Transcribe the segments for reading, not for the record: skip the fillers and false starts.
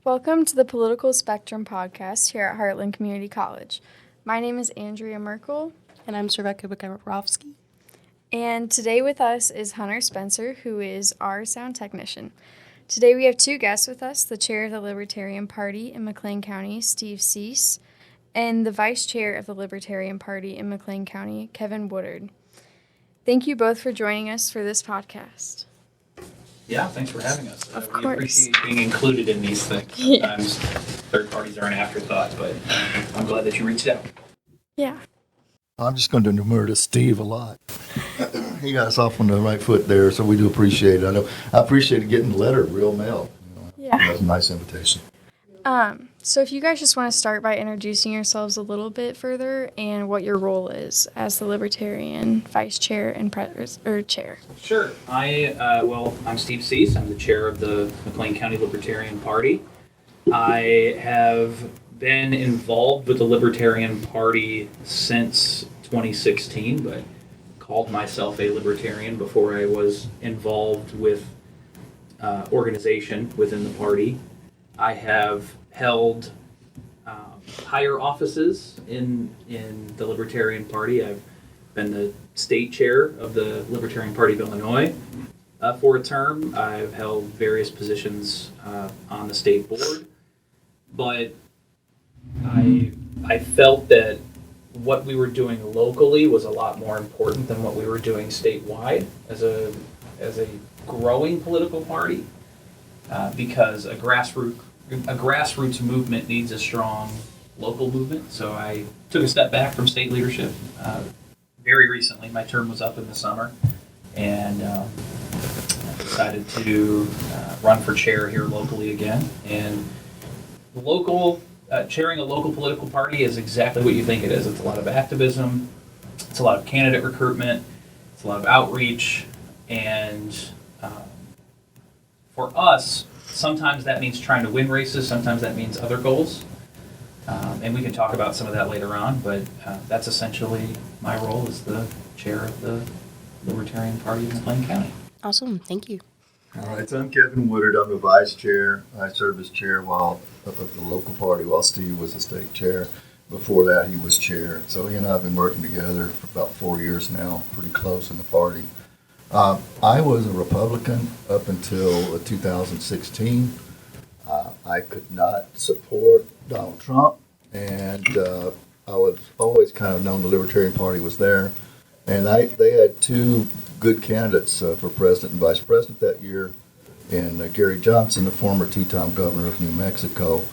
Welcome to the Political Spectrum podcast here at Heartland Community College. My name is Andrea Merkel. And I'm Cerveka Bakarovsky. And today with us is Hunter Spencer, who is our sound technician. Today we have two guests with us, the chair of the Libertarian Party in McLean County, Steve Cease, and the vice chair of the Libertarian Party in McLean County, Kevin Woodard. Thank you both for joining us for this podcast. Yeah, thanks for having us. Of We course. appreciate being included in these things. Yeah. Sometimes third parties are an afterthought, but I'm glad that you reached out. Yeah. I'm just going to demur to Steve a lot. He got us off on the right foot there, so we do appreciate it. I appreciated getting the letter, real mail. Yeah. That was a nice invitation. So if you guys just want to start by introducing yourselves a little bit further and what your role is as the Libertarian vice chair and chair. Sure. I'm Steve Cease. I'm the chair of the McLean County Libertarian Party. I have been involved with the Libertarian Party since 2016, but called myself a Libertarian before I was involved with organization within the party. I have held higher offices in the Libertarian Party. I've been the state chair of the Libertarian Party of Illinois for a term. I've held various positions on the state board, but I felt that what we were doing locally was a lot more important than what we were doing statewide as a growing political party, because a grassroots movement needs a strong local movement. So I took a step back from state leadership very recently. My term was up in the summer, and decided to run for chair here locally again. And chairing a local political party is exactly what you think it is. It's a lot of activism, it's a lot of candidate recruitment, it's a lot of outreach, and for us, sometimes that means trying to win races, sometimes that means other goals. And we can talk about some of that later on, but that's essentially my role as the chair of the Libertarian Party of McLean County. Awesome, thank you. All right, so I'm Kevin Woodard. I'm the vice chair. I served as chair of the local party while Steve was the state chair. Before that, he was chair. So he and I have been working together for about 4 years now, pretty close in the party. I was a Republican up until 2016. I could not support Donald Trump, and I was always kind of known the Libertarian Party was there. And they had two good candidates for president and vice president that year, and Gary Johnson, the former two-time governor of New Mexico,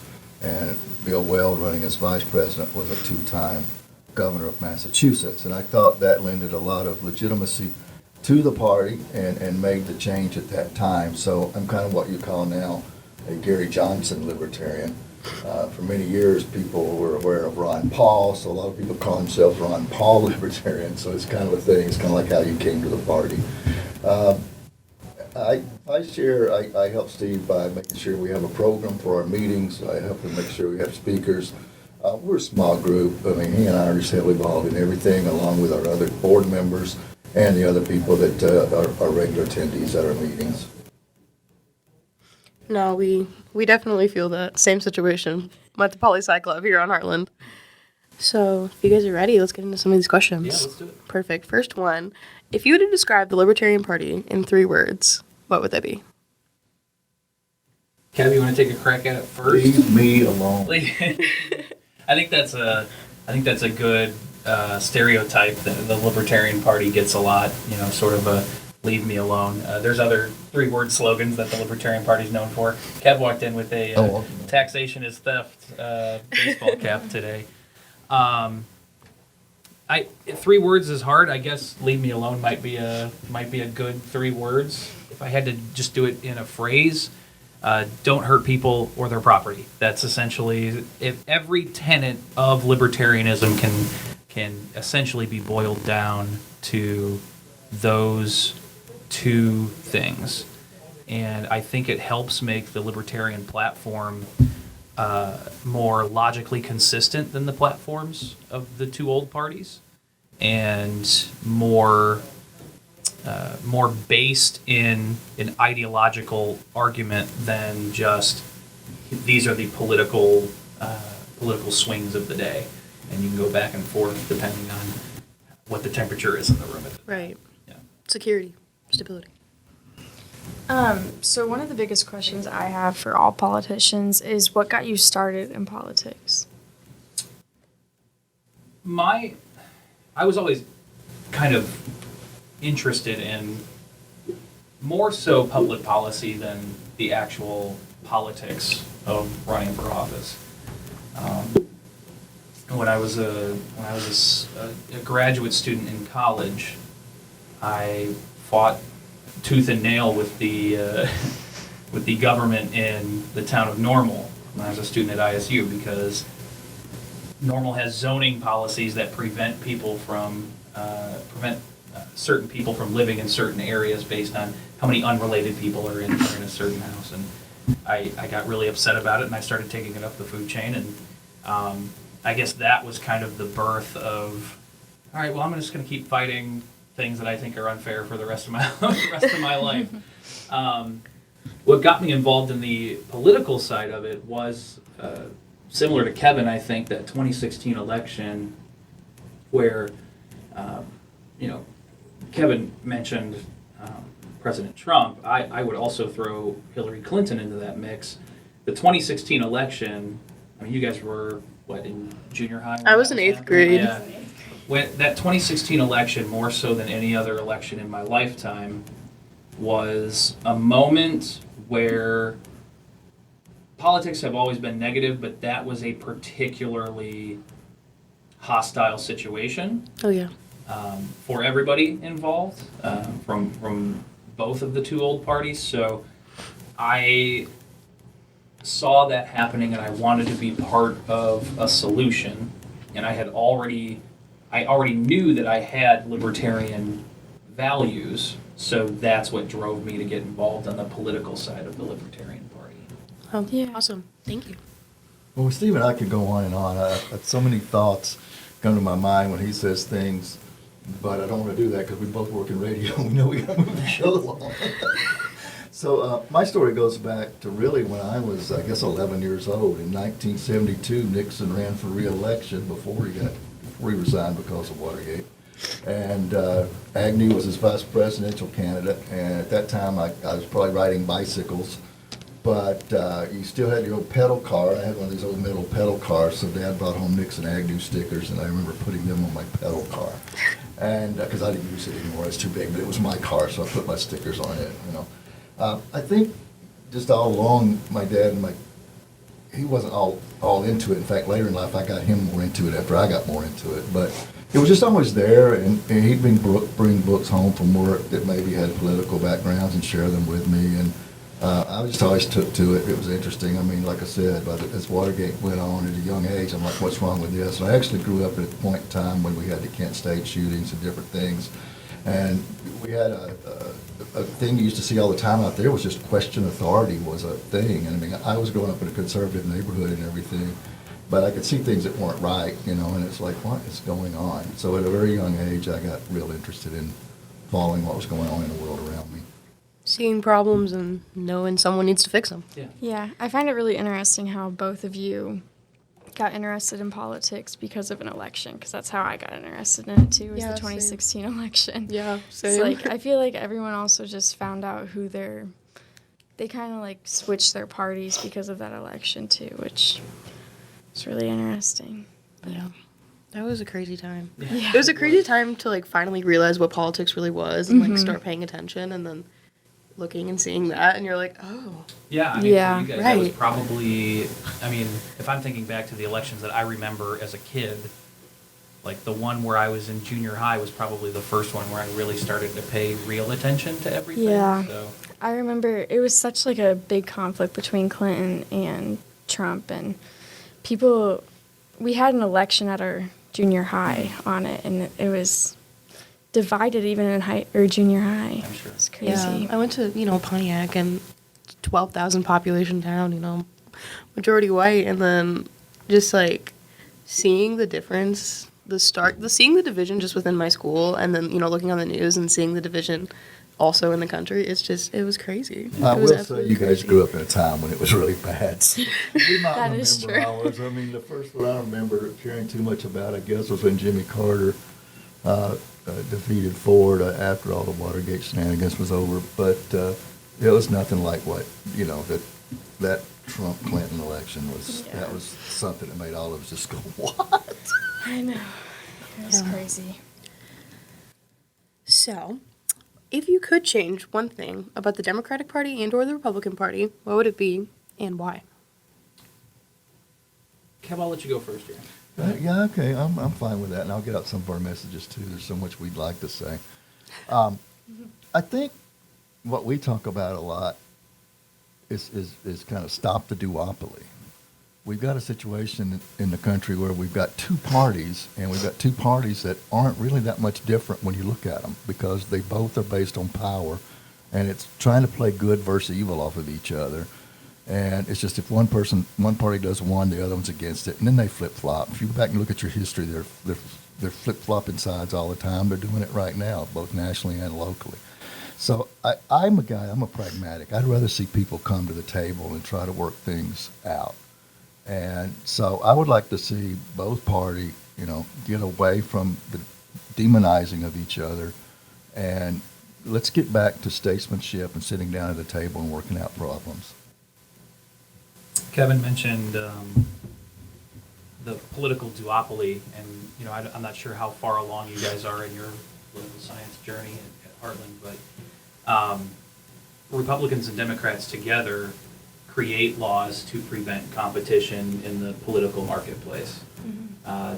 and Bill Weld, running as vice president, was a two-time governor of Massachusetts. And I thought that lended a lot of legitimacy to the party and made the change at that time. So I'm kind of what you call now a Gary Johnson libertarian. For many years, people were aware of Ron Paul, so a lot of people call themselves Ron Paul libertarian. So it's kind of a thing. It's kind of like how you came to the party. I help Steve by making sure we have a program for our meetings. I help him make sure we have speakers. We're a small group. I mean, he and I are just heavily involved in everything, along with our other board members and the other people that are regular attendees at our meetings. No, we definitely feel that same situation at the Poli-Sci Club here on Heartland. So if you guys are ready, let's get into some of these questions. Yeah, let's do it. Perfect. First one, if you were to describe the Libertarian Party in 3 words, what would they be? Kev, you want to take a crack at it first? Leave me alone. I think that's a good stereotype that the Libertarian Party gets a lot. Sort of a leave me alone. There's other 3-word slogans that the Libertarian Party is known for. Kev walked in with a taxation is theft baseball cap today. 3 words is hard. I guess leave me alone might be a good 3 words. If I had to just do it in a phrase, don't hurt people or their property. That's essentially, if every tenet of libertarianism can essentially be boiled down to those 2 things. And I think it helps make the libertarian platform more logically consistent than the platforms of the 2 old parties, and more based in an ideological argument than just these are the political swings of the day, and you can go back and forth depending on what the temperature is in the room. Right. Yeah. Security, stability. So one of the biggest questions I have for all politicians is what got you started in politics? I was always kind of interested in more so public policy than the actual politics of running for office. When I was a graduate student in college, I fought tooth and nail with the with the government in the town of Normal when I was a student at ISU, because Normal has zoning policies that prevent people from certain people from living in certain areas based on how many unrelated people are in a certain house. And I got really upset about it, and I started taking it up the food chain. And I guess that was kind of the birth of, all right, well, I'm just going to keep fighting things that I think are unfair for the rest of my life. What got me involved in the political side of it was similar to Kevin. I think that 2016 election, where Kevin mentioned President Trump, I would also throw Hillary Clinton into that mix. The 2016 election, I mean, you guys were, what, in junior high? I was in 8th grade. Yeah. When that 2016 election, more so than any other election in my lifetime, was a moment where politics have always been negative, but that was a particularly hostile situation. Oh, yeah. For everybody involved, from both of the two old parties. So I saw that happening, and I wanted to be part of a solution. And I already knew that I had libertarian values, so that's what drove me to get involved on the political side of the Libertarian Party. Oh, Yeah. awesome. Thank you. Well, Steve and I could go on and on. So many thoughts come to my mind when he says things, but I don't want to do that because we both work in radio. We know we got to move the show along. So my story goes back to really when I was, I guess, 11 years old. In 1972, Nixon ran for re-election before he resigned because of Watergate. And Agnew was his vice presidential candidate. And at that time, I was probably riding bicycles. But you still had your old pedal car. I had one of these old metal pedal cars, so Dad brought home Nixon Agnew stickers, and I remember putting them on my pedal car. And because I didn't use it anymore, it's too big, but it was my car, so I put my stickers on it. I think just all along, my dad he wasn't all into it. In fact, later in life, I got him more into it after I got more into it. But it was just always there, and he'd bring books home from work that maybe had political backgrounds and share them with me. And I just always took to it. It was interesting. I mean, like I said, as Watergate went on at a young age, I'm like, what's wrong with this? And I actually grew up at a point in time when we had the Kent State shootings and different things. And we had a thing you used to see all the time out there was just question authority was a thing. And I mean, I was growing up in a conservative neighborhood and everything, but I could see things that weren't right, and it's like, what is going on? So at a very young age, I got real interested in following what was going on in the world around me. Seeing problems and knowing someone needs to fix them. Yeah, I find it really interesting how both of you got interested in politics because of an election, because that's how I got interested in it too, was Yeah, the same. 2016 election. Yeah, It's like, I feel like everyone also just found out who they kind of like switched their parties because of that election too, which is really interesting. Yeah. That was a crazy time. Yeah. It was a crazy time to like finally realize what politics really was and like start paying attention, and then looking and seeing that, and you're like, oh. Yeah, I mean, Yeah, for you guys, that was right. probably, I mean, if I'm thinking back to the elections that I remember as a kid, like the one where I was in junior high was probably the first one where I really started to pay real attention to everything. Yeah. So, I remember it was such like a big conflict between Clinton and Trump, and we had an election at our junior high on it, and it was divided even in junior high. I'm sure. It's crazy. Yeah. I went to, Pontiac, and 12,000 population town, majority white, and then just like seeing the difference, seeing the division just within my school, and then, looking on the news and seeing the division also in the country. It was crazy. I It was will say absolutely you guys crazy. grew up in a time when it was really bad. We might That is remember true. ours. I mean, the first one I remember caring too much about, I guess, was when Jimmy Carter defeated Ford after all the Watergate shenanigans was over. But it was nothing like what, that Trump-Clinton election was. Yeah. That was something that made all of us just go, what? I know. It was Yeah. crazy. So, if you could change one thing about the Democratic Party and or the Republican Party, what would it be and why? Kev, I'll let you go first here. Yeah, okay, I'm fine with that, and I'll get out some of our messages too. There's so much we'd like to say. I think what we talk about a lot is kind of stop the duopoly. We've got a situation in the country where we've got two parties, and we've got two parties that aren't really that much different when you look at them, because they both are based on power, and it's trying to play good versus evil off of each other. And it's just if one party does one, the other one's against it, and then they flip-flop. If you go back and look at your history, they're flip-flopping sides all the time. They're doing it right now, both nationally and locally. So I'm a pragmatic. I'd rather see people come to the table and try to work things out. And so I would like to see both parties, get away from the demonizing of each other, and let's get back to statesmanship and sitting down at the table and working out problems. Kevin mentioned the political duopoly, and I'm not sure how far along you guys are in your political science journey at Heartland, but Republicans and Democrats together create laws to prevent competition in the political marketplace.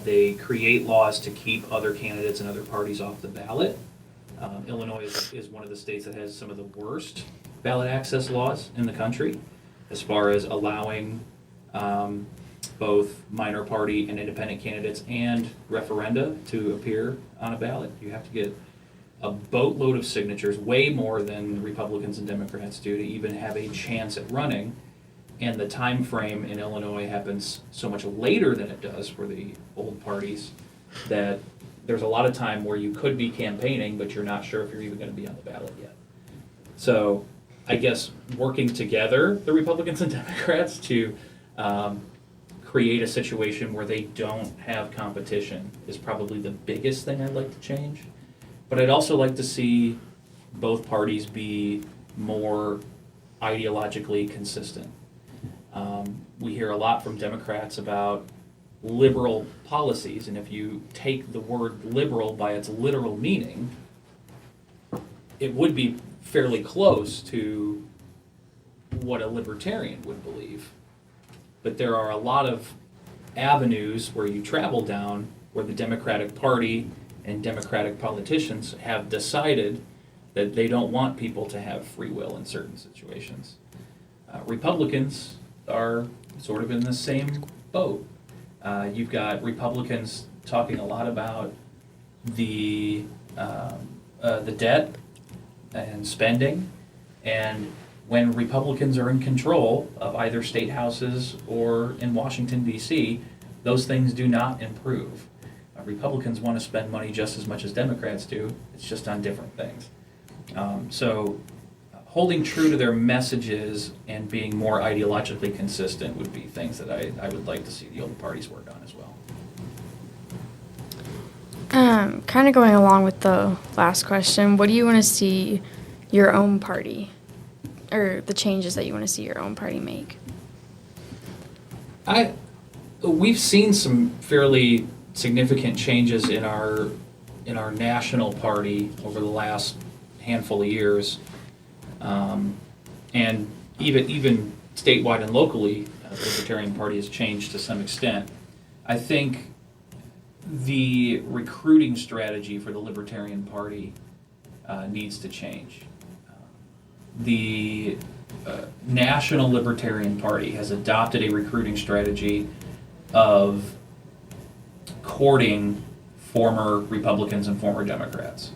They create laws to keep other candidates and other parties off the ballot. Illinois is one of the states that has some of the worst ballot access laws in the country, as far as allowing both minor party and independent candidates and referenda to appear on a ballot. You have to get a boatload of signatures, way more than Republicans and Democrats do, to even have a chance at running. And the time frame in Illinois happens so much later than it does for the old parties, that there's a lot of time where you could be campaigning, but you're not sure if you're even going to be on the ballot yet. So I guess working together, the Republicans and Democrats, to create a situation where they don't have competition is probably the biggest thing I'd like to change. But I'd also like to see both parties be more ideologically consistent. We hear a lot from Democrats about liberal policies, and if you take the word liberal by its literal meaning, it would be fairly close to what a libertarian would believe. But there are a lot of avenues where you travel down where the Democratic Party and Democratic politicians have decided that they don't want people to have free will in certain situations. Republicans are sort of in the same boat. You've got Republicans talking a lot about the debt and spending, and when Republicans are in control of either state houses or in Washington, D.C., those things do not improve. Republicans want to spend money just as much as Democrats do, it's just on different things. So holding true to their messages and being more ideologically consistent would be things that I would like to see the old parties work on as well. Kind of going along with the last question, what do you want to see your own party, or the changes that you want to see your own party make? We've seen some fairly significant changes in our national party over the last handful of years, and even statewide and locally, the Libertarian Party has changed to some extent. I think the recruiting strategy for the Libertarian Party needs to change. The National Libertarian Party has adopted a recruiting strategy of courting former Republicans and former Democrats.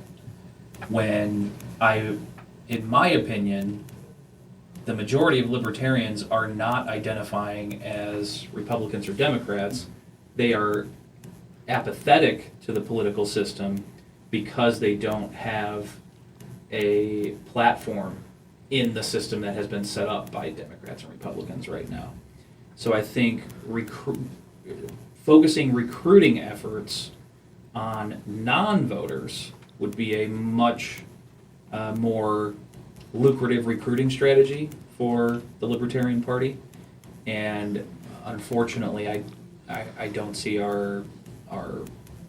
When in my opinion, the majority of libertarians are not identifying as Republicans or Democrats. They are apathetic to the political system because they don't have a platform in the system that has been set up by Democrats and Republicans right now. So I think focusing recruiting efforts on non-voters would be a much more lucrative recruiting strategy for the Libertarian Party. And unfortunately, I don't see our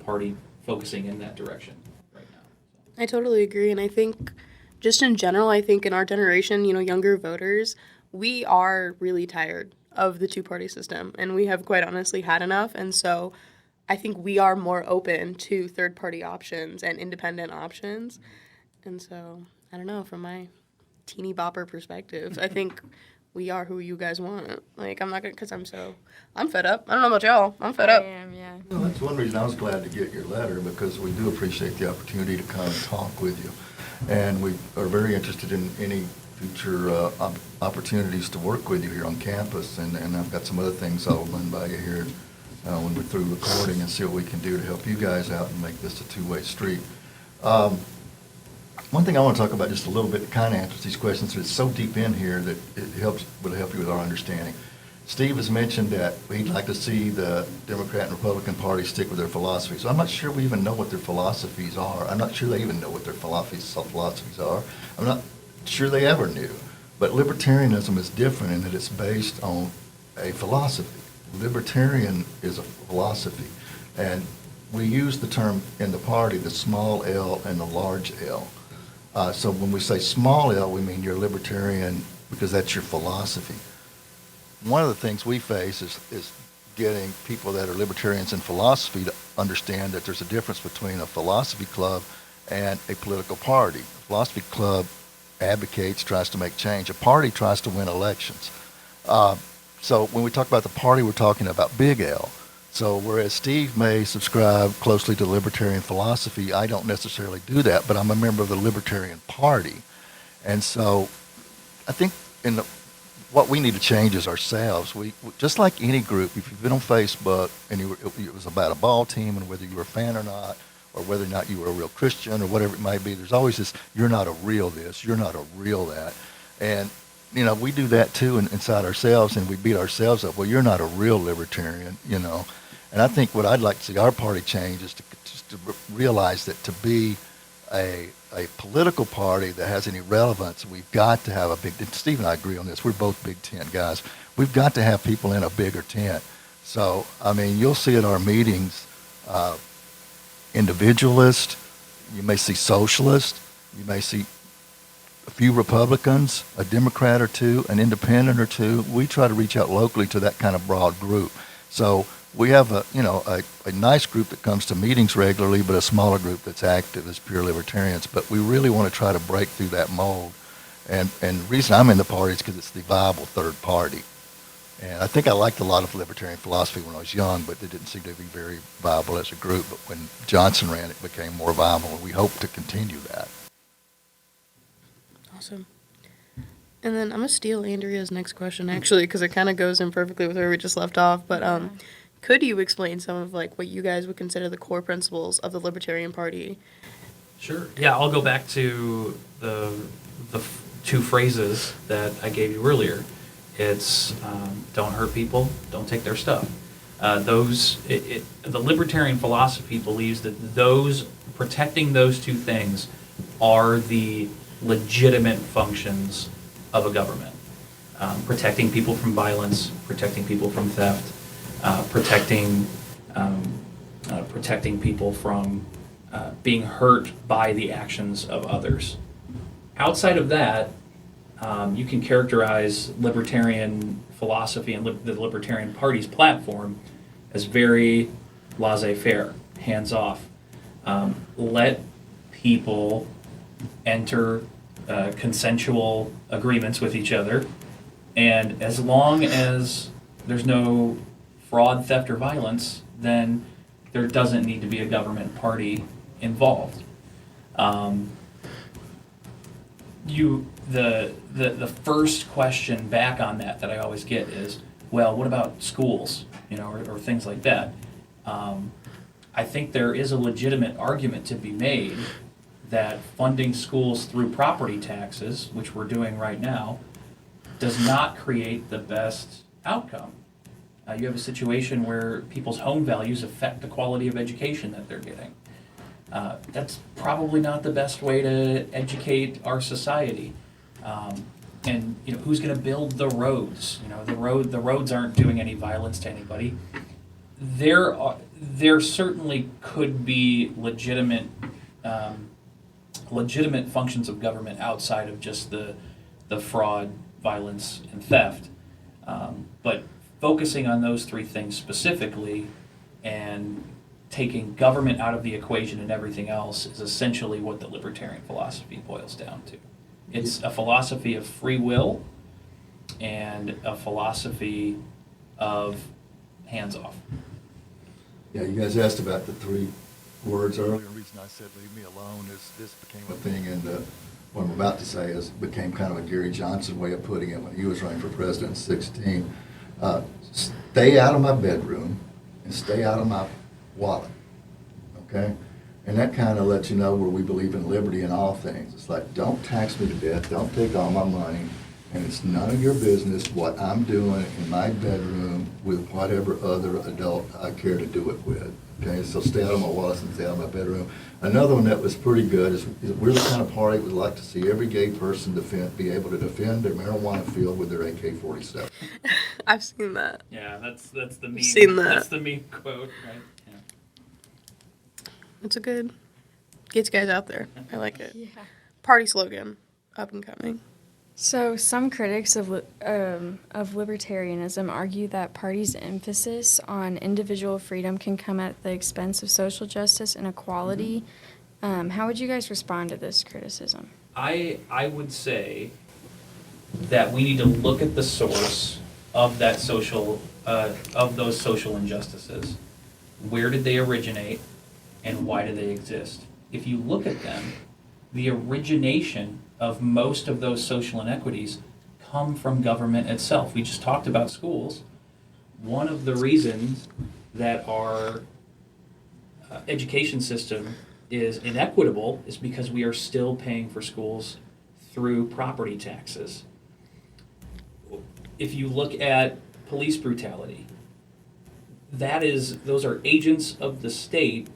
party focusing in that direction right now. I totally agree, and I think just in general, I think in our generation, younger voters, we are really tired of the two-party system, and we have quite honestly had enough, and so I think we are more open to third-party options and independent options, and so, I don't know, from my teeny bopper perspective, I think we are who you guys want. Like, I'm not gonna, because I'm fed up. I don't know about y'all. I'm fed up. I am, yeah. Well, that's one reason I was glad to get your letter, because we do appreciate the opportunity to come and talk with you. And we are very interested in any future opportunities to work with you here on campus. And I've got some other things I'll run by you here when we're through recording and see what we can do to help you guys out and make this a two-way street. One thing I want to talk about just a little bit to kind of answer these questions. It's so deep in here that will help you with our understanding. Steve has mentioned that he'd like to see the Democrat and Republican parties stick with their philosophies. I'm not sure we even know what their philosophies are. I'm not sure they even know what their philosophies are. I'm not sure they ever knew. But libertarianism is different in that it's based on a philosophy. Libertarian is a philosophy. And we use the term in the party, the small L and the large L. So when we say small L, we mean you're libertarian because that's your philosophy. One of the things we face is getting people that are libertarians in philosophy to understand that there's a difference between a philosophy club and a political party. A philosophy club advocates, tries to make change. A party tries to win elections. So when we talk about the party, we're talking about big L. So whereas Steve may subscribe closely to libertarian philosophy, I don't necessarily do that, but I'm a member of the Libertarian Party. And so I think what we need to change is ourselves. We just like any group, if you've been on Facebook and it was about a ball team and whether you were a fan or not, or whether or not you were a real Christian or whatever it might be, there's always this, you're not a real this, you're not a real that. And we do that too inside ourselves, and we beat ourselves up. Well, you're not a real libertarian, And I think what I'd like to see our party change is to realize that to be a political party that has any relevance, we've got to have Steve and I agree on this, we're both big tent guys. We've got to have people in a bigger tent. So, you'll see at our meetings, individualist, you may see socialist, you may see a few Republicans, a Democrat or two, an independent or two. We try to reach out locally to that kind of broad group. So we have a nice group that comes to meetings regularly, but a smaller group that's active as pure libertarians. But we really want to try to break through that mold. And the reason I'm in the party is because it's the viable third party. And I think I liked a lot of libertarian philosophy when I was young, but it didn't seem to be very viable as a group. But when Johnson ran, it became more viable, and we hope to continue that. Awesome. And then I'm going to steal Andrea's next question, actually, because it kind of goes in perfectly with where we just left off. But could you explain some of what you guys would consider the core principles of the Libertarian Party? Sure. Yeah, I'll go back to the two phrases that I gave you earlier. It's don't hurt people, don't take their stuff. The libertarian philosophy believes that protecting those two things are the legitimate functions of a government. Protecting people from violence, protecting people from theft, protecting people from being hurt by the actions of others. Outside of that, you can characterize libertarian philosophy and the Libertarian Party's platform as very laissez-faire, hands-off. Let people enter consensual agreements with each other, and as long as there's no fraud, theft, or violence, then there doesn't need to be a government party involved. The first question back on that I always get is, well, what about schools, or things like that? I think there is a legitimate argument to be made that funding schools through property taxes, which we're doing right now, does not create the best outcome. You have a situation where people's home values affect the quality of education that they're getting. That's probably not the best way to educate our society. And who's going to build the roads? The roads aren't doing any violence to anybody. There certainly could be legitimate functions of government outside of just the fraud, violence, and theft. But focusing on those three things specifically and taking government out of the equation and everything else is essentially what the libertarian philosophy boils down to. It's a philosophy of free will and a philosophy of hands off. Yeah, you guys asked about the 3 words earlier. The reason I said leave me alone is this became a thing, and what I'm about to say became kind of a Gary Johnson way of putting it when he was running for president in 2016. Stay out of my bedroom and stay out of my wallet, okay? And that kind of lets you know where we believe in liberty in all things. It's like, don't tax me to death, don't take all my money, and it's none of your business what I'm doing in my bedroom with whatever other adult I care to do it with, okay? So stay out of my wallet and stay out of my bedroom. Another one that was pretty good is we're the kind of party we'd like to see every gay person be able to defend their marijuana field with their AK-47. I've seen that. Yeah, that's the meme. Seen that. That's the meme quote, right? Yeah. It's a good, gets guys out there. I like it. Yeah. Party slogan, up and coming. So some critics of libertarianism argue that parties' emphasis on individual freedom can come at the expense of social justice and equality. How would you guys respond to this criticism? I would say that we need to look at the source of that of those social injustices. Where did they originate, and why do they exist? If you look at them, the origination of most of those social inequities come from government itself. We just talked about schools. One of the reasons that our education system is inequitable is because we are still paying for schools through property taxes. If you look at police brutality, those are agents of the state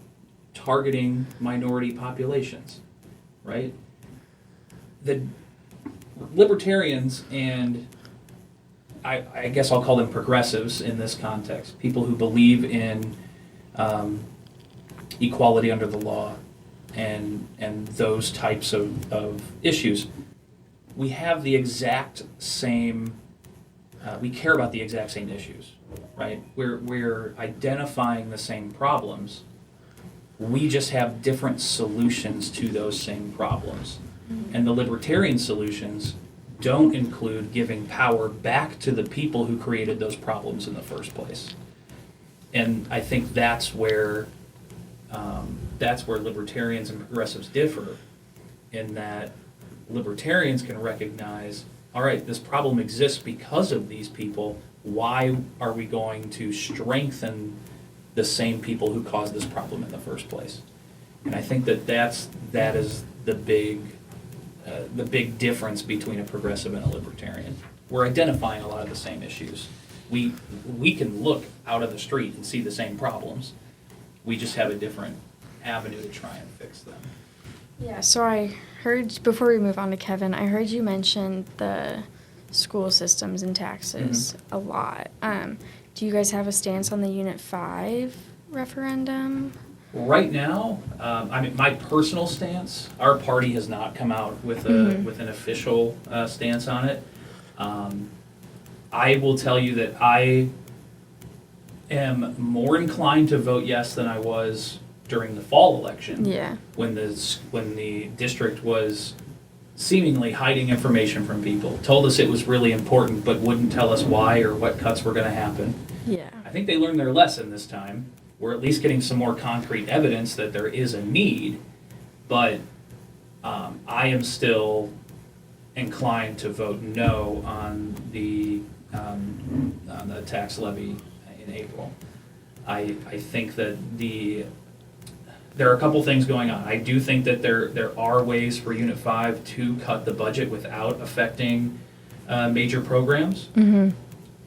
targeting minority populations, right? The libertarians, and I guess I'll call them progressives in this context, people who believe in equality under the law and those types of issues, we have the exact same, we care about the exact same issues, right? We're identifying the same problems. We just have different solutions to those same problems. And the libertarian solutions don't include giving power back to the people who created those problems in the first place. And I think that's where libertarians and progressives differ, in that libertarians can recognize, all right, this problem exists because of these people. Why are we going to strengthen the same people who caused this problem in the first place? And I think that is the big difference between a progressive and a libertarian. We're identifying a lot of the same issues. We can look out of the street and see the same problems. We just have a different avenue to try and fix them. Yeah, so I heard, before we move on to Kevin, I heard you mention the school systems and taxes a lot. Do you guys have a stance on the Unit 5 referendum? Right now, my personal stance, our party has not come out with an official stance on it. I will tell you that I am more inclined to vote yes than I was during the fall election. Yeah. When the district was seemingly hiding information from people, told us it was really important, but wouldn't tell us why or what cuts were going to happen. Yeah. I think they learned their lesson this time. We're at least getting some more concrete evidence that there is a need, but I am still inclined to vote no on the tax levy in April. I think that the there are a couple things going on. I do think that there are ways for Unit 5 to cut the budget without affecting major programs.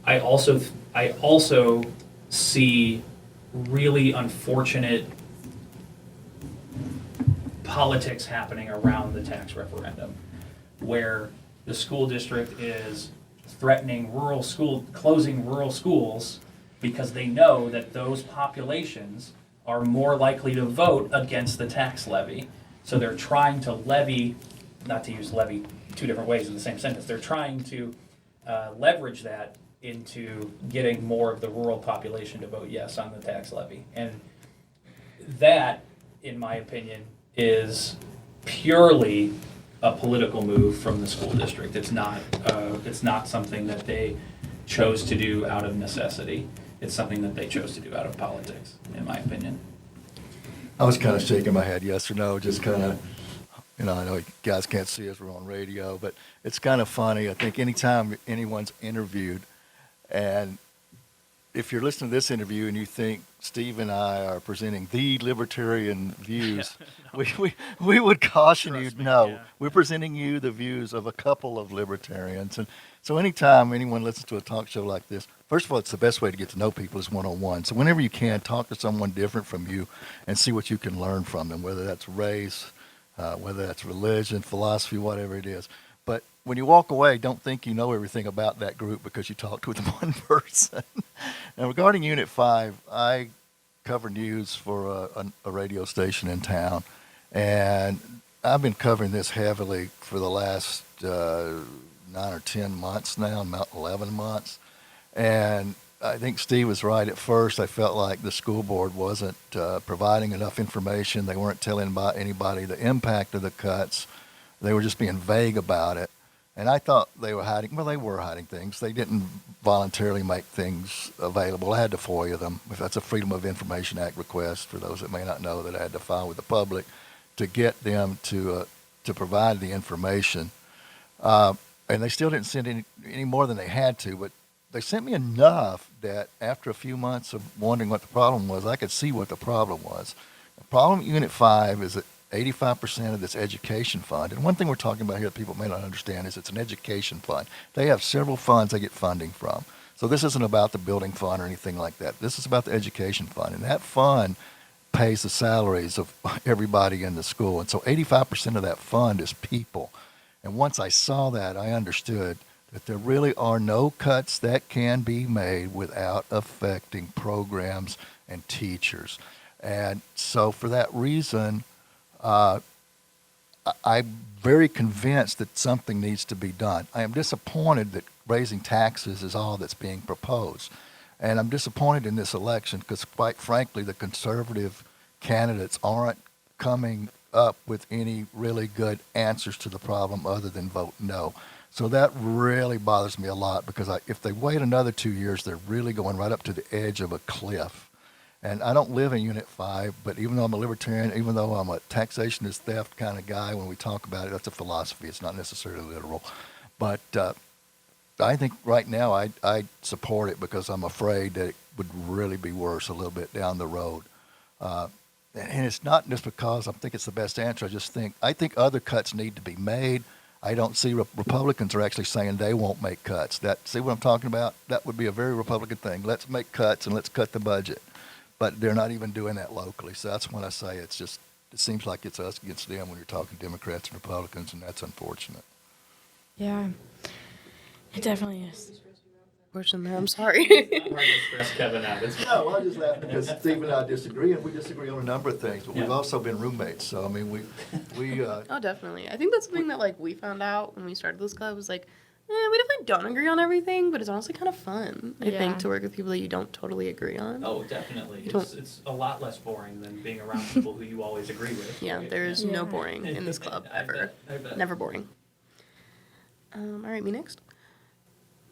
I also see really unfortunate politics happening around the tax referendum, where the school district is threatening closing rural schools because they know that those populations are more likely to vote against the tax levy. So they're trying to levy, not to use levy two different ways in the same sentence, they're trying to leverage that into getting more of the rural population to vote yes on the tax levy. And that, in my opinion, is purely a political move from the school district. It's not something that they chose to do out of necessity. It's something that they chose to do out of politics, in my opinion. I was kind of shaking my head yes or no, just kind of, I know you guys can't see us, we're on radio, but it's kind of funny. I think anytime anyone's interviewed, and if you're listening to this interview and you think Steve and I are presenting the libertarian views, we would caution you, Trust me, no, yeah. we're presenting you the views of a couple of libertarians. And so anytime anyone listens to a talk show like this, first of all, it's the best way to get to know people is one-on-one. So whenever you can, talk to someone different from you and see what you can learn from them, whether that's race, whether that's religion, philosophy, whatever it is. But when you walk away, don't think you know everything about that group because you talked with one person. Now, regarding Unit 5, I cover news for a radio station in town, and I've been covering this heavily for the last 9 or 10 months now, about 11 months. And I think Steve was right at first. I felt like the school board wasn't providing enough information. They weren't telling anybody the impact of the cuts. They were just being vague about it. And I thought they were hiding, well, they were hiding things. They didn't voluntarily make things available. I had to FOIA them. If that's a Freedom of Information Act request, for those that may not know, that I had to file with the public to get them to provide the information. And they still didn't send any more than they had to, but they sent me enough that after a few months of wondering what the problem was, I could see what the problem was. The problem at Unit 5 is that 85% of this education fund, and one thing we're talking about here that people may not understand is it's an education fund. They have several funds they get funding from. So this isn't about the building fund or anything like that. This is about the education fund, and that fund pays the salaries of everybody in the school. And so 85% of that fund is people. And once I saw that, I understood that there really are no cuts that can be made without affecting programs and teachers. And so for that reason, I'm very convinced that something needs to be done. I am disappointed that raising taxes is all that's being proposed. And I'm disappointed in this election because, quite frankly, the conservative candidates aren't coming up with any really good answers to the problem other than vote no. So that really bothers me a lot because if they wait another 2 years, they're really going right up to the edge of a cliff. And I don't live in Unit 5, but even though I'm a libertarian, even though I'm a taxation is theft kind of guy, when we talk about it, that's a philosophy. It's not necessarily literal. But I think right now I support it because I'm afraid that it would really be worse a little bit down the road. And it's not just because I think it's the best answer. I think other cuts need to be made. I don't see Republicans are actually saying they won't make cuts. See what I'm talking about? That would be a very Republican thing. Let's make cuts and let's cut the budget. But they're not even doing that locally. So that's when I say it seems like it's us against them when you're talking Democrats and Republicans, and that's unfortunate. Yeah, it definitely is. Question there. I'm sorry. Stress Kevin out. No, I just laugh because Steve and I disagree, and we disagree on a number of things. But we've Yeah. also been roommates, so I mean, we Oh, definitely. I think that's something that we found out when we started this club was we definitely don't agree on everything, but it's honestly kind of fun. I Yeah. think to work with people that you don't totally agree on. Oh, definitely. You don't- It's a lot less boring than being around people who you always agree with. Yeah, there's Yeah. no boring in this club I ever. bet. Never boring. All right, me next.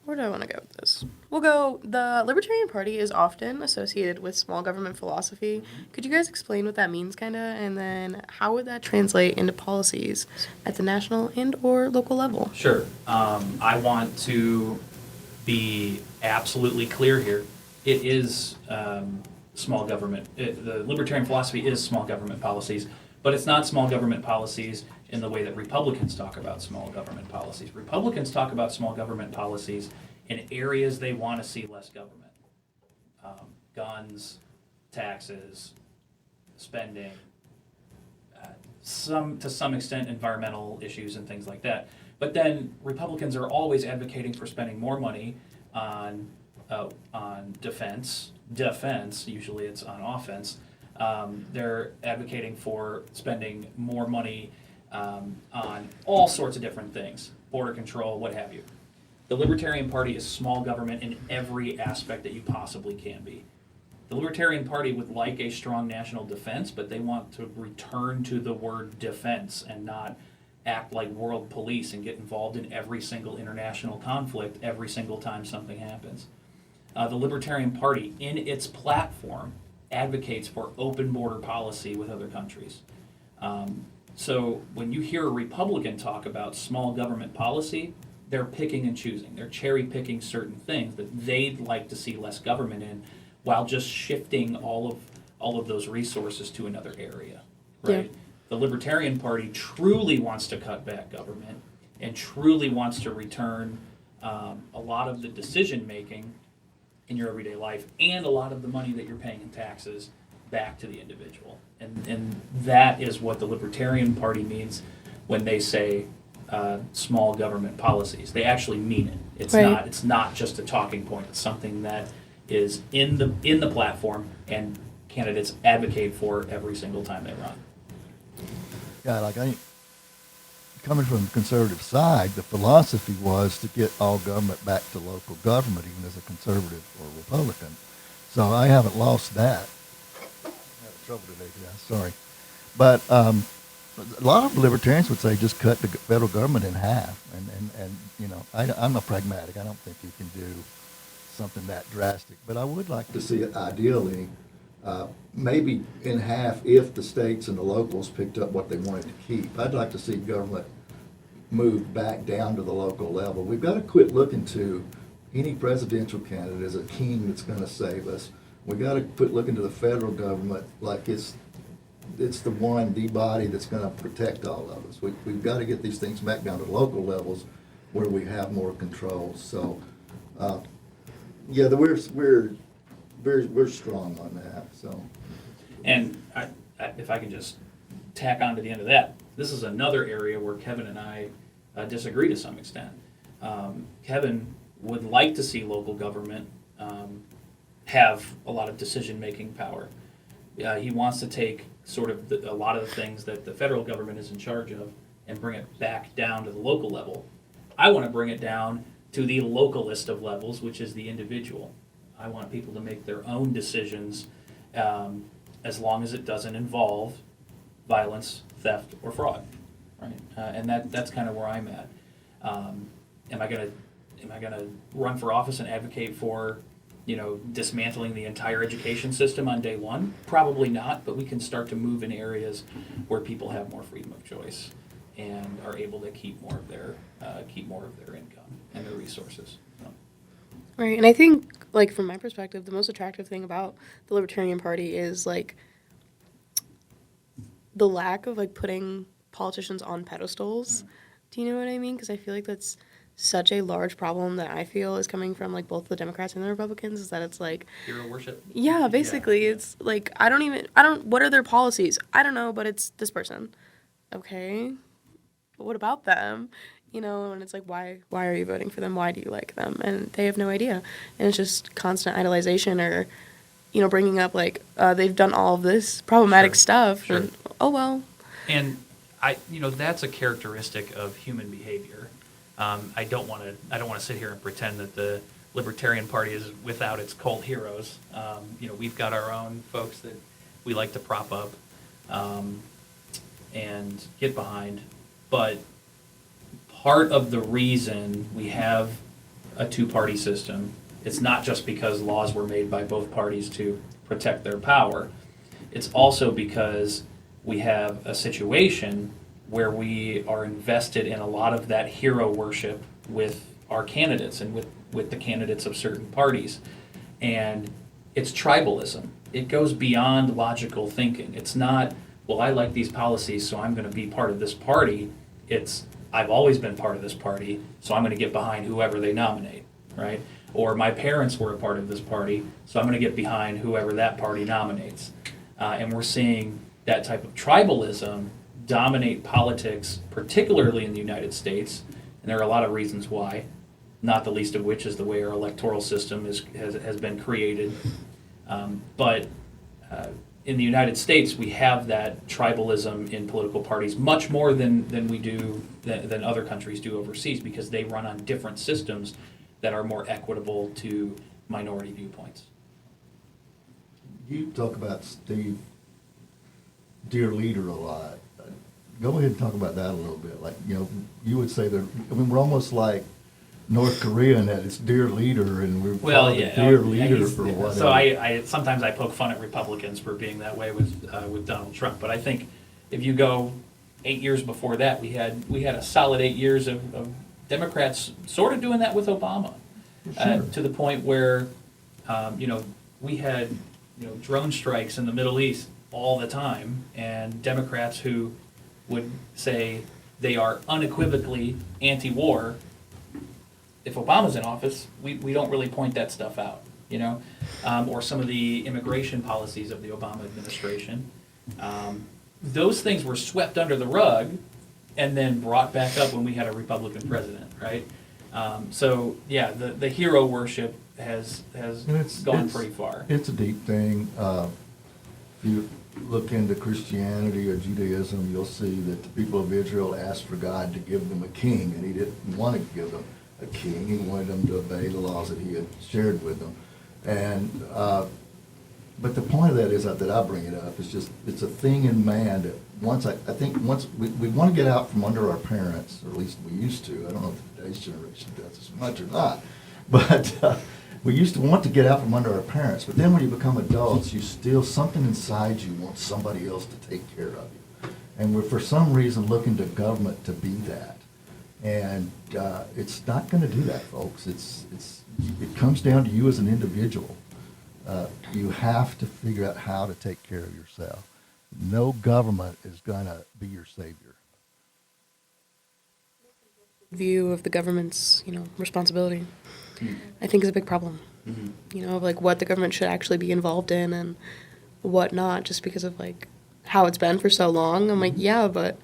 Where do I want to go with this? We'll go. The Libertarian Party is often associated with small government philosophy. Could you guys explain what that means, kind of, and then how would that translate into policies at the national and/or local level? Sure. I want to be absolutely clear here. It is small government. The libertarian philosophy is small government policies, but it's not small government policies in the way that Republicans talk about small government policies. Republicans talk about small government policies in areas they want to see less government. Guns, taxes, spending, to some extent environmental issues and things like that. But then Republicans are always advocating for spending more money on defense. Usually it's on offense. They're advocating for spending more money on all sorts of different things, border control, what have you. The Libertarian Party is small government in every aspect that you possibly can be. The Libertarian Party would like a strong national defense, but they want to return to the word defense and not act like world police and get involved in every single international conflict every single time something happens. The Libertarian Party, in its platform, advocates for open border policy with other countries. So when you hear a Republican talk about small government policy, they're picking and choosing. They're cherry picking certain things that they'd like to see less government in, while just shifting all of those resources to another area, right? Yeah. The Libertarian Party truly wants to cut back government and truly wants to return a lot of the decision making in your everyday life and a lot of the money that you're paying in taxes back to the individual. And that is what the Libertarian Party means when they say small government policies. They actually mean it. It's right. It's not just a talking point. It's something that is in the platform and candidates advocate for every single time they run. Yeah, coming from the conservative side, the philosophy was to get all government back to local government, even as a conservative or Republican. So I haven't lost that. I'm having trouble today, guys. Sorry. But a lot of libertarians would say just cut the federal government in half. And you know, I'm a pragmatic. I don't think you can do something that drastic. But I would like to see it ideally maybe in half if the states and the locals picked up what they wanted to keep. I'd like to see government move back down to the local level. We've got to quit looking to any presidential candidate as a king that's going to save us. We've got to quit looking to the federal government like it's the body that's going to protect all of us. We've got to get these things back down to local levels where we have more control. So, yeah, we're strong on that. So, and if I can just tack on to the end of that, this is another area where Kevin and I disagree to some extent. Kevin would like to see local government have a lot of decision-making power. He wants to take sort of a lot of the things that the federal government is in charge of and bring it back down to the local level. I want to bring it down to the localist of levels, which is the individual. I want people to make their own decisions as long as it doesn't involve violence, theft, or fraud, right? And that's kind of where I'm at. Am I gonna run for office and advocate for, dismantling the entire education system on day one? Probably not, but we can start to move in areas where people have more freedom of choice and are able to keep more of their income and their resources. So. Right, and I think, from my perspective, the most attractive thing about the Libertarian Party is, the lack of, putting politicians on pedestals. Mm. Do you know what I mean? Because I feel like that's such a large problem that I feel is coming from, both the Democrats and the Republicans, is that it's, hero worship? Yeah, basically. Yeah. It's, what are their policies? I don't know, but it's this person. Okay, but what about them? And it's why are you voting for them? Why do you like them? And they have no idea. And it's just constant idolization or, bringing up, they've done all of this problematic stuff. Sure. And, oh, well. And, that's a characteristic of human behavior. I don't want to sit here and pretend that the Libertarian Party is without its cult heroes. We've got our own folks that we like to prop up and get behind. But part of the reason we have a two-party system, it's not just because laws were made by both parties to protect their power. It's also because we have a situation where we are invested in a lot of that hero worship with our candidates and with the candidates of certain parties. And it's tribalism. it goes beyond logical thinking. It's not, well, I like these policies, so I'm going to be part of this party. It's, I've always been part of this party, so I'm going to get behind whoever they nominate, right? Or my parents were a part of this party, so I'm going to get behind whoever that party nominates. And we're seeing that type of tribalism dominate politics, particularly in the United States. And there are a lot of reasons why, not the least of which is the way our electoral system has been created. But in the United States, we have that tribalism in political parties much more than we do, than other countries do overseas, because they run on different systems that are more equitable to minority viewpoints. You talk about Steve, dear leader, a lot. Go ahead and talk about that a little bit. Like, you know, you would say that, I mean, we're almost like North Korea in that it's dear leader, and we're calling it dear leader for whatever. So I sometimes I poke fun at Republicans for being that way with Donald Trump, but I think if you go 8 years before that, we had a solid 8 years of Democrats sort of doing that with Obama, Sure. to the point where we had drone strikes in the Middle East all the time, and Democrats who would say they are unequivocally anti-war. If Obama's in office, we don't really point that stuff out, or some of the immigration policies of the Obama administration. Those things were swept under the rug and then brought back up when we had a Republican president, right? The hero worship has gone pretty far. It's a deep thing. If you look into Christianity or Judaism, you'll see that the people of Israel asked for God to give them a king, and he didn't want to give them a king. He wanted them to obey the laws that he had shared with them. And but the point of that is that I bring it up. It's just, it's a thing in man that once we want to get out from under our parents, or at least we used to. I don't know if today's generation does as much or not, but we used to want to get out from under our parents. But then when you become adults, you still, something inside you wants somebody else to take care of you. And we're for some reason looking to government to be that. And it's not going to do that, folks. It comes down to you as an individual. You have to figure out how to take care of yourself. No government is going to be your savior. View of the government's, responsibility, I think is a big problem. Of like what the government should actually be involved in and what not, just because of like how it's been for so long. I'm like, yeah, but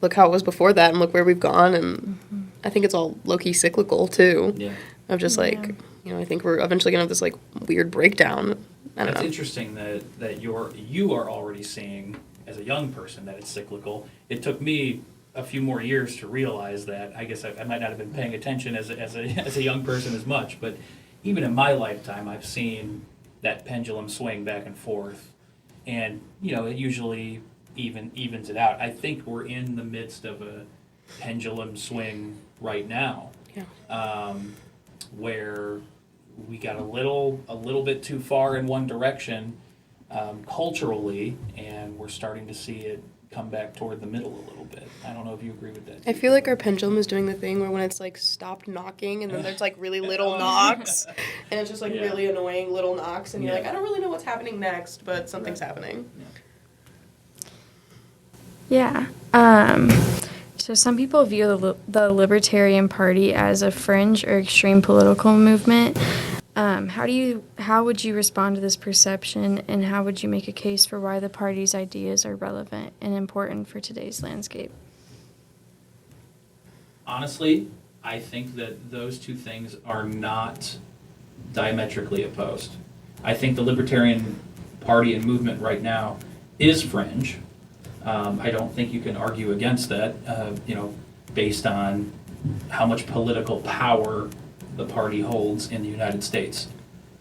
look how it was before that and look where we've gone. And I think it's all low-key cyclical too. Yeah. Of just like, I think we're eventually gonna have this like weird breakdown. I don't It's know. interesting that you are already seeing as a young person that it's cyclical. It took me a few more years to realize that. I guess I might not have been paying attention as a young person as much, but even in my lifetime, I've seen that pendulum swing back and forth, and it usually evens it out. I think we're in the midst of a pendulum swing right now. Yeah. Where we got a little bit too far in one direction culturally, and we're starting to see it come back toward the middle a little bit. I don't know if you agree with that. I feel like our pendulum is doing the thing where when it's like stopped knocking and then there's like really little knocks and it's just like really annoying little knocks and you're like, I don't really know what's happening next, but something's happening. Yeah. So some people view the Libertarian Party as a fringe or extreme political movement. How would you respond to this perception, and how would you make a case for why the party's ideas are relevant and important for today's landscape? Honestly, I think that those two things are not diametrically opposed. I think the Libertarian Party and movement right now is fringe. I don't think you can argue against that, based on how much political power the party holds in the United States.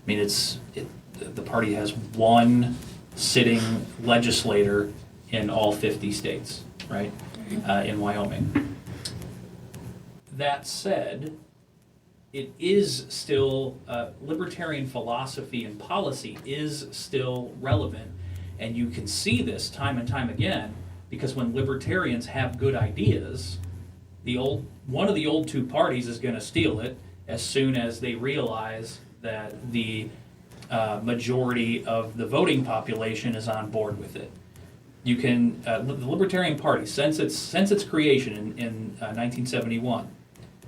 I mean, the party has one sitting legislator in all 50 states, right, in Wyoming. That said, it is still, libertarian philosophy and policy is still relevant. And you can see this time and time again, because when libertarians have good ideas, one of the old two parties is going to steal it as soon as they realize that the majority of the voting population is on board with it. You can the Libertarian Party, since its creation in 1971,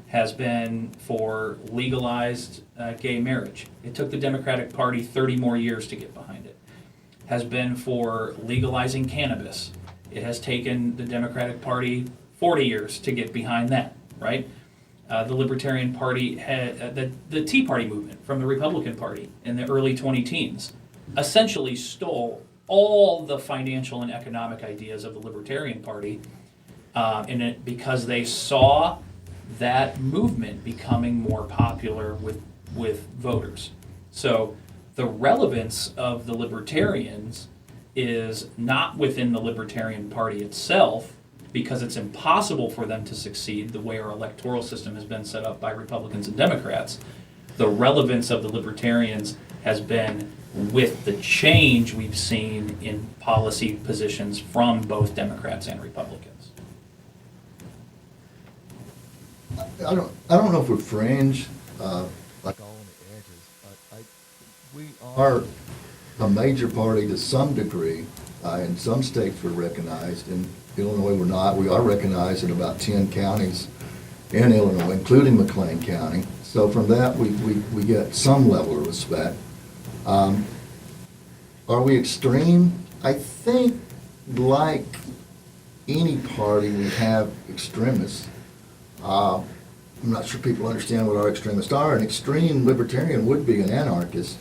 has been for legalized gay marriage. It took the Democratic Party 30 more years to get behind it. Has been for legalizing cannabis. It has taken the Democratic Party 40 years to get behind that, right? The Libertarian Party had the Tea Party movement from the Republican Party in the early 20-teens essentially stole all the financial and economic ideas of the Libertarian Party because they saw that movement becoming more popular with voters. So the relevance of the Libertarians is not within the Libertarian Party itself, because it's impossible for them to succeed the way our electoral system has been set up by Republicans and Democrats. The relevance of the Libertarians has been with the change we've seen in policy positions from both Democrats and Republicans. I don't know if we're fringe, like all on the edges, but we are a major party to some degree. In some states we're recognized. In Illinois we're not. We are recognized in about 10 counties in Illinois, including McLean County. So from that we get some level of respect. Are we extreme? I think like any party we have extremists. I'm not sure people understand what our extremists are. An extreme libertarian would be an anarchist.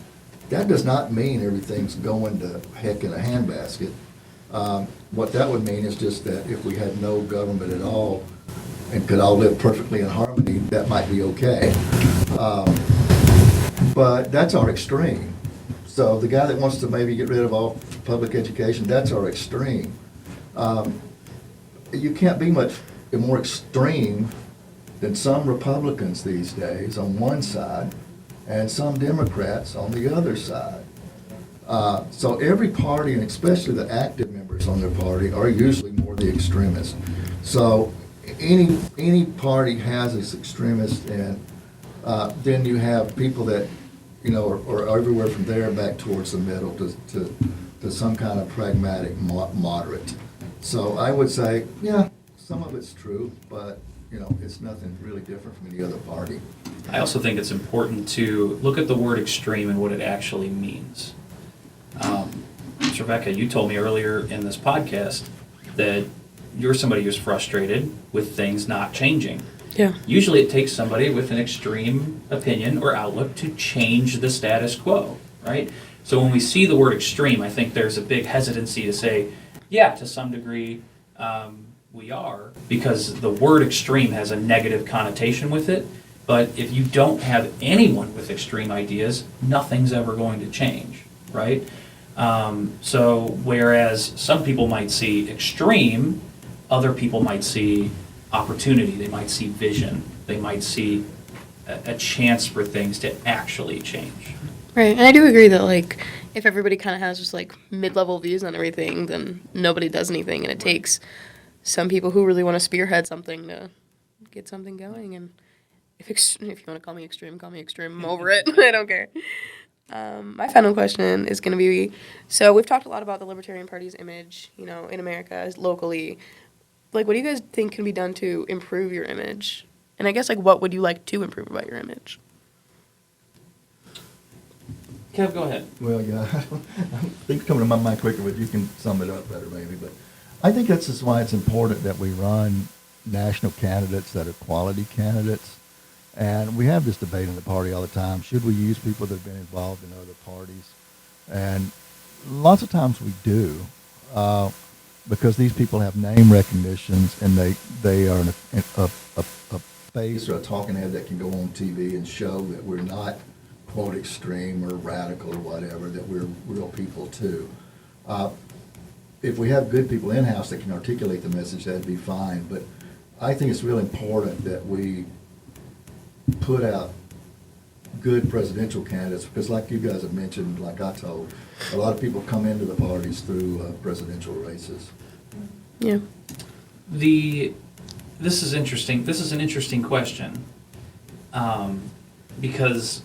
That does not mean everything's going to heck in a handbasket. What that would mean is just that if we had no government at all and could all live perfectly in harmony, that might be okay. But that's our extreme. So the guy that wants to maybe get rid of all public education, that's our extreme. You can't be much more extreme than some Republicans these days on one side and some Democrats on the other side. So every party, and especially the active members on their party, are usually more the extremists. So any party has its extremists, and then you have people that are everywhere from there back towards the middle to some kind of pragmatic moderate. So I would say, yeah, some of it's true, but it's nothing really different from any other party. I also think it's important to look at the word extreme and what it actually means. Ms. Rebecca, you told me earlier in this podcast that you're somebody who's frustrated with things not changing. Yeah. Usually it takes somebody with an extreme opinion or outlook to change the status quo, right? So when we see the word extreme, I think there's a big hesitancy to say, yeah, to some degree, we are, because the word extreme has a negative connotation with it. But if you don't have anyone with extreme ideas, nothing's ever going to change, right? So whereas some people might see extreme, other people might see opportunity, they might see vision, they might see a chance for things to actually change. Right, and I do agree that, like, if everybody kind of has just, like, mid-level views on everything, then nobody does anything, and it takes some people who really want to spearhead something to get something going, and if you want to call me extreme, I'm over it. I don't care. My final question is going to be, so we've talked a lot about the Libertarian Party's image, in America, locally. Like, what do you guys think can be done to improve your image? And I guess, like, what would you like to improve about your image? Kev, go ahead. Well, yeah, I think coming to my mind quicker, but you can sum it up better maybe. But I think that's just why it's important that we run national candidates that are quality candidates. And we have this debate in the party all the time. Should we use people that have been involved in other parties? And lots of times we do, because these people have name recognitions and they are a face or a talking head that can go on TV and show that we're not, quote, extreme or radical or whatever, that we're real people too. If we have good people in-house that can articulate the message, that'd be fine. But I think it's really important that we put out good presidential candidates, because like you guys have mentioned, like I told, a lot of people come into the parties through presidential races. Yeah. This is interesting. This is an interesting question, because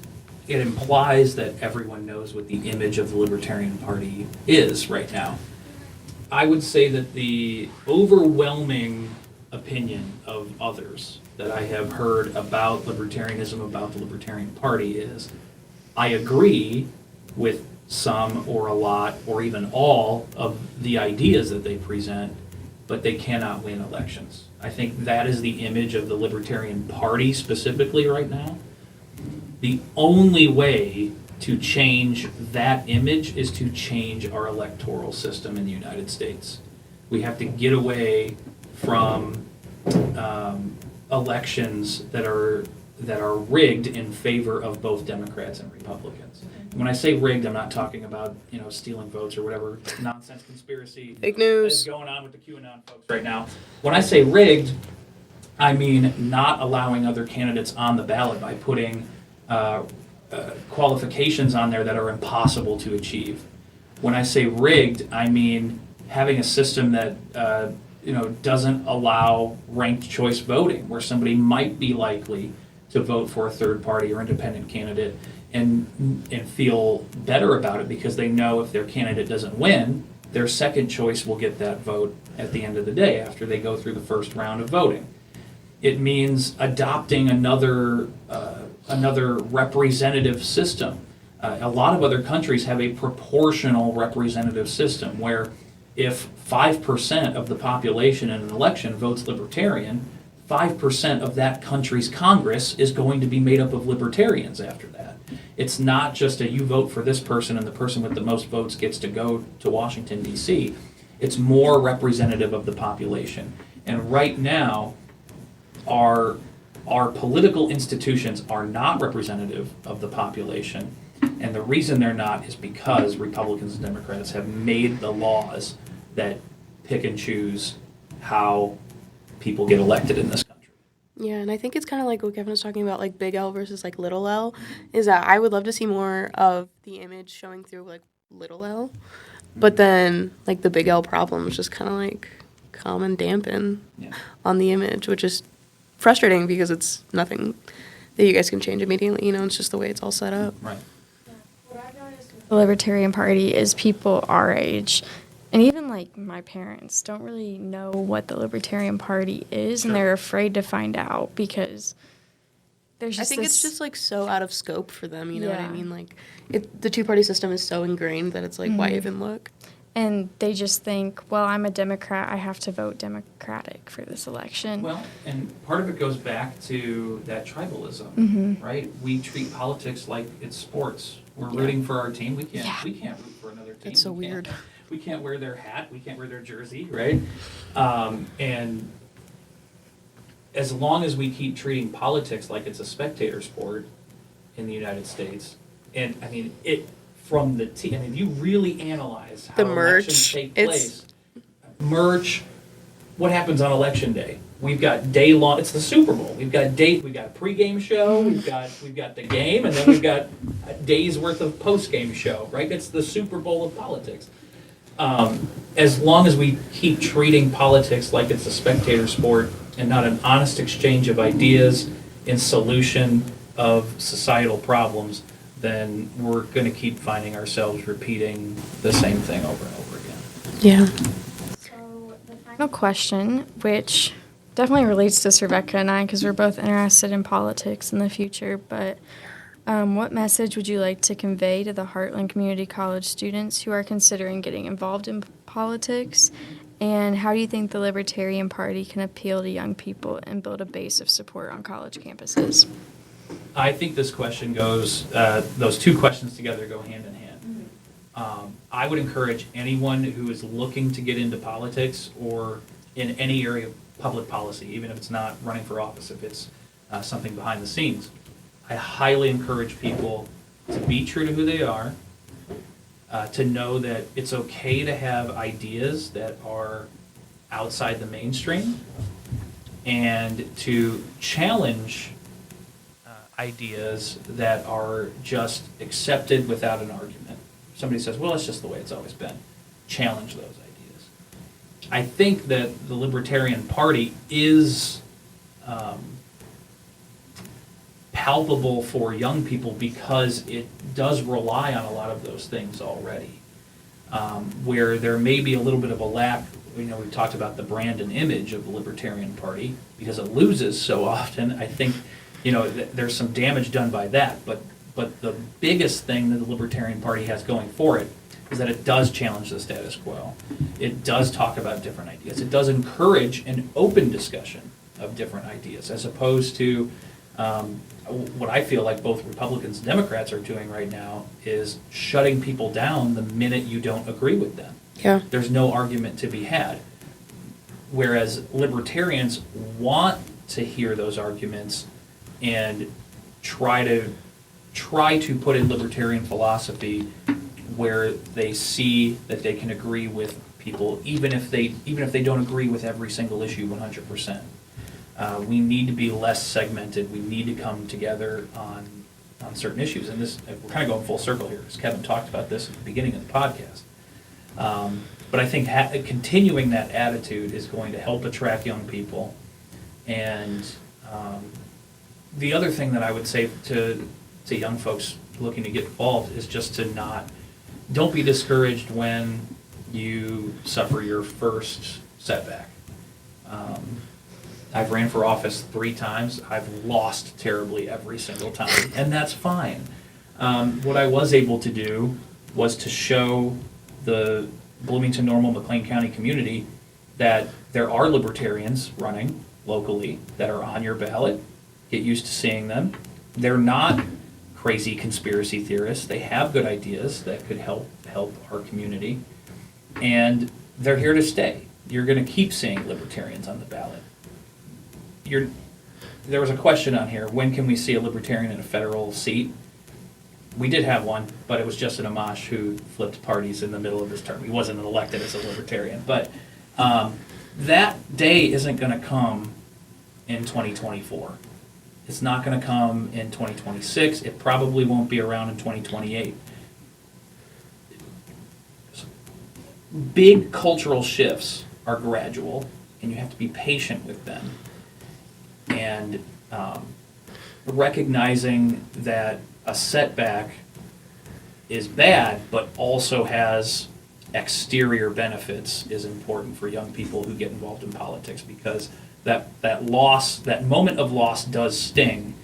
it implies that everyone knows what the image of the Libertarian Party is right now. I would say that the overwhelming opinion of others that I have heard about libertarianism, about the Libertarian Party is, I agree with some or a lot or even all of the ideas that they present, but they cannot win elections. I think that is the image of the Libertarian Party specifically right now. The only way to change that image is to change our electoral system in the United States. We have to get away from elections that are rigged in favor of both Democrats and Republicans. When I say rigged, I'm not talking about stealing votes or whatever nonsense conspiracy Fake news that's going on with the QAnon folks right now. When I say rigged, I mean not allowing other candidates on the ballot by putting qualifications on there that are impossible to achieve. When I say rigged, I mean having a system that doesn't allow ranked choice voting, where somebody might be likely to vote for a third party or independent candidate and feel better about it because they know if their candidate doesn't win, their second choice will get that vote at the end of the day after they go through the first round of voting. It means adopting another representative system. A lot of other countries have a proportional representative system where if 5% of the population in an election votes Libertarian, 5% of that country's Congress is going to be made up of Libertarians after that. It's not just you vote for this person and the person with the most votes gets to go to Washington, D.C. It's more representative of the population. And right now, our political institutions are not representative of the population. And the reason they're not is because Republicans and Democrats have made the laws that pick and choose how people get elected in this country. Yeah, and I think it's kind of like what Kevin was talking about, like big L versus like little L, is that I would love to see more of the image showing through like little L, but then like the big L problems just kind of like come and dampen on the image, which is frustrating because it's nothing that you guys can change immediately, it's just the way it's all set up. Right. The Libertarian Party is people our age, and even like my parents don't really know what the Libertarian Party is, Sure. and they're afraid to find out because there's I just think this, it's just like so out of scope for them, you know what I Yeah. mean? Like the two-party system is so ingrained that it's like, why even look? and they just think, well, I'm a Democrat, I have to vote Democratic for this election. Well, and part of it goes back to that tribalism, right? We treat politics like it's sports. We're rooting for our team. We can't root for another team. That's so We can't- weird. We can't wear their hat. We can't wear their jersey, right? And as long as we keep treating politics like it's a spectator sport in the United States, and I mean from the team. I mean, if you really analyze how The merch, elections take it's- place, merch. What happens on election day? We've got day long. It's the Super Bowl. We've got a pregame show. We've got the game, and then we've got a day's worth of postgame show. Right? It's the Super Bowl of politics. As long as we keep treating politics like it's a spectator sport and not an honest exchange of ideas in solution of societal problems, then we're going to keep finding ourselves repeating the same thing over and over again. Yeah. So the final question, which definitely relates to Rebecca and I because we're both interested in politics in the future, but what message would you like to convey to the Heartland Community College students who are considering getting involved in politics? And how do you think the Libertarian Party can appeal to young people and build a base of support on college campuses? I think this question goes, those two questions together go hand in hand. I would encourage anyone who is looking to get into politics or in any area of public policy, even if it's not running for office, if it's something behind the scenes, I highly encourage people to be true to who they are, to know that it's okay to have ideas that are outside the mainstream, and to challenge ideas that are just accepted without an argument. Somebody says, well, that's just the way it's always been. Challenge those ideas. I think that the Libertarian Party is palpable for young people because it does rely on a lot of those things already. Where there may be a little bit of a lack, we talked about the brand and image of the Libertarian Party because it loses so often. I think, there's some damage done by that, but the biggest thing that the Libertarian Party has going for it is that it does challenge the status quo. It does talk about different ideas. It does encourage an open discussion of different ideas, as opposed to what I feel like both Republicans and Democrats are doing right now is shutting people down the minute you don't agree with them. Yeah. There's no argument to be had. Whereas libertarians want to hear those arguments and try to put in libertarian philosophy where they see that they can agree with people, even if they don't agree with every single issue 100%. We need to be less segmented. We need to come together on certain issues. And this, we're kind of going full circle here, because Kevin talked about this at the beginning of the podcast. But I think continuing that attitude is going to help attract young people. And the other thing that I would say to young folks looking to get involved is just to don't be discouraged when you suffer your first setback. I've ran for office 3 times. I've lost terribly every single time, and that's fine. What I was able to do was to show the Bloomington, Normal, McLean County community that there are libertarians running locally that are on your ballot. Get used to seeing them. They're not crazy conspiracy theorists. They have good ideas that could help our community, and they're here to stay. You're going to keep seeing libertarians on the ballot. There was a question on here, when can we see a libertarian in a federal seat? We did have one, but it was Justin Amash who flipped parties in the middle of his term. He wasn't elected as a libertarian. But that day isn't going to come in 2024. It's not going to come in 2026. It probably won't be around in 2028. Big cultural shifts are gradual, and you have to be patient with them. And recognizing that a setback is bad, but also has exterior benefits is important for young people who get involved in politics, because that moment of loss does sting.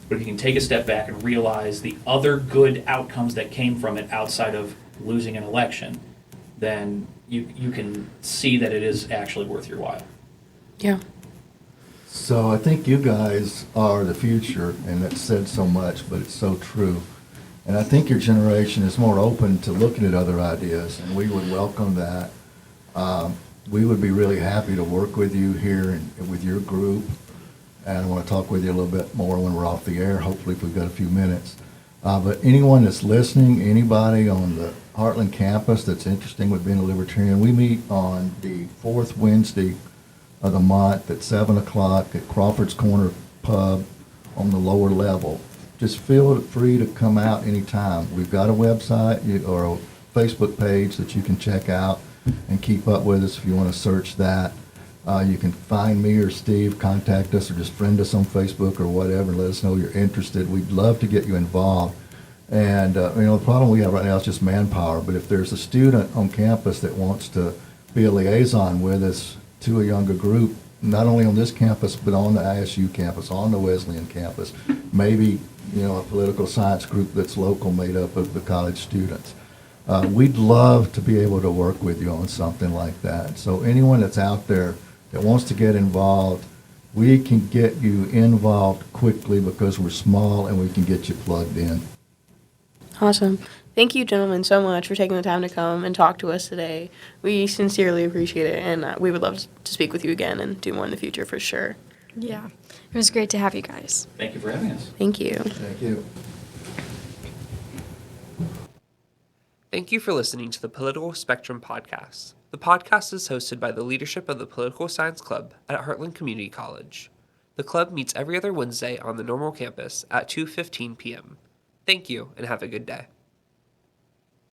But if you can take a step back and realize the other good outcomes that came from it outside of losing an election, then you can see that it is actually worth your while. Yeah. So I think you guys are the future, and it's said so much, but it's so true. And I think your generation is more open to looking at other ideas, and we would welcome that. We would be really happy to work with you here and with your group. And I want to talk with you a little bit more when we're off the air, hopefully if we've got a few minutes. But anyone that's listening, anybody on the Heartland campus that's interested with being a libertarian, we meet on the 4th Wednesday of the month at 7 o'clock at Crawford's Corner Pub on the lower level. Just feel free to come out anytime. We've got a website or a Facebook page that you can check out and keep up with us if you want to search that. You can find me or Steve, contact us, or just friend us on Facebook or whatever and let us know you're interested. We'd love to get you involved. And the problem we have right now is just manpower. But if there's a student on campus that wants to be a liaison with us to a younger group, not only on this campus, but on the ISU campus, on the Wesleyan campus, maybe, a political science group that's local made up of the college students. We'd love to be able to work with you on something like that. So anyone that's out there that wants to get involved, we can get you involved quickly because we're small and we can get you plugged in. Awesome. Thank you, gentlemen, so much for taking the time to come and talk to us today. We sincerely appreciate it, and we would love to speak with you again and do more in the future for sure. Yeah. It was great to have you guys. Thank you for having us. Thank you. Thank you. Thank you for listening to the Political Spectrum Podcast. The podcast is hosted by the leadership of the Political Science Club at Heartland Community College. The club meets every other Wednesday on the Normal campus at 2:15 p.m. Thank you, and have a good day.